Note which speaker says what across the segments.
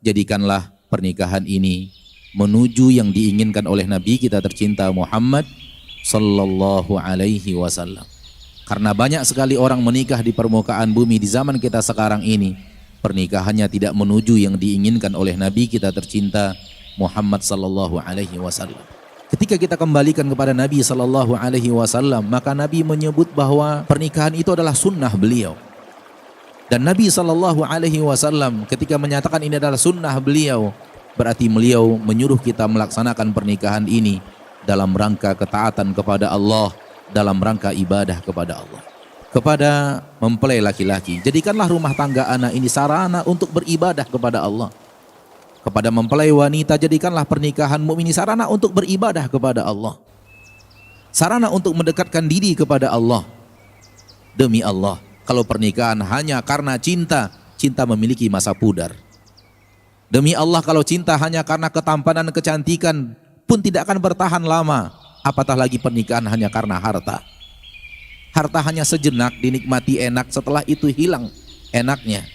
Speaker 1: jadikanlah pernikahan ini menuju yang diinginkan oleh Nabi kita tercinta Muhammad sallallahu alaihi wasallam. Karena banyak sekali orang menikah di permukaan bumi di zaman kita sekarang ini, pernikahannya tidak menuju yang diinginkan oleh Nabi kita tercinta Muhammad sallallahu alaihi wasallam. Ketika kita kembalikan kepada Nabi sallallahu alaihi wasallam, maka Nabi menyebut bahwa pernikahan itu adalah sunnah beliau. Dan Nabi sallallahu alaihi wasallam ketika menyatakan ini adalah sunnah beliau, berarti beliau menyuruh kita melaksanakan pernikahan ini dalam rangka ketaatan kepada Allah, dalam rangka ibadah kepada Allah. Kepada mempelai laki-laki, jadikanlah rumah tangga anak ini sarana untuk beribadah kepada Allah. Kepada mempelai wanita, jadikanlah pernikahanmu ini sarana untuk beribadah kepada Allah, sarana untuk mendekatkan diri kepada Allah. Demi Allah, kalau pernikahan hanya karena cinta, cinta memiliki masa pudar. Demi Allah, kalau cinta hanya karena ketampanan dan kecantikan pun tidak akan bertahan lama. Apatah lagi pernikahan hanya karena harta. Harta hanya sejenak dinikmati enak, setelah itu hilang enaknya.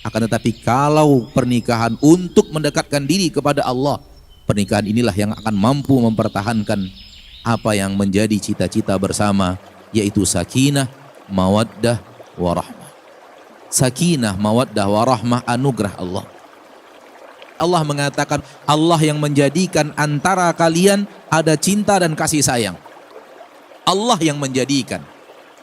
Speaker 1: Akan tetapi kalau pernikahan untuk mendekatkan diri kepada Allah, pernikahan inilah yang akan mampu mempertahankan apa yang menjadi cita-cita bersama, yaitu sakinah, mawaddah, warahmah. Sakinah, mawaddah, warahmah, anugerah Allah. Allah mengatakan, Allah yang menjadikan antara kalian ada cinta dan kasih sayang. Allah yang menjadikan.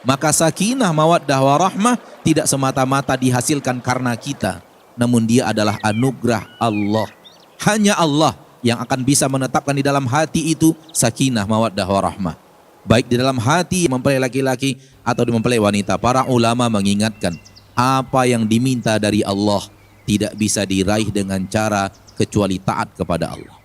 Speaker 1: Maka sakinah, mawaddah, warahmah tidak semata-mata dihasilkan karena kita, namun dia adalah anugerah Allah. Hanya Allah yang akan bisa menetapkan di dalam hati itu sakinah, mawaddah, warahmah. Baik di dalam hati mempelai laki-laki atau di mempelai wanita. Para ulama mengingatkan, apa yang diminta dari Allah tidak bisa diraih dengan cara kecuali taat kepada Allah.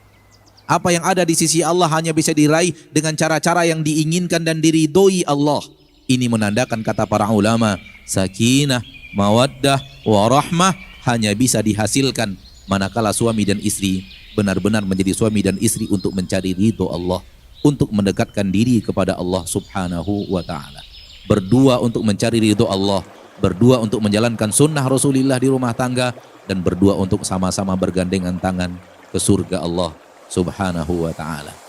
Speaker 1: Apa yang ada di sisi Allah hanya bisa diraih dengan cara-cara yang diinginkan dan diridhoi Allah. Ini menandakan, kata para ulama, sakinah, mawaddah, warahmah hanya bisa dihasilkan manakala suami dan istri benar-benar menjadi suami dan istri untuk mencari ridho Allah, untuk mendekatkan diri kepada Allah subhanahu wa ta'ala. Berdua untuk mencari ridho Allah, berdua untuk menjalankan sunnah Rasulullah di rumah tangga, dan berdua untuk sama-sama bergandengan tangan ke surga Allah subhanahu wa ta'ala.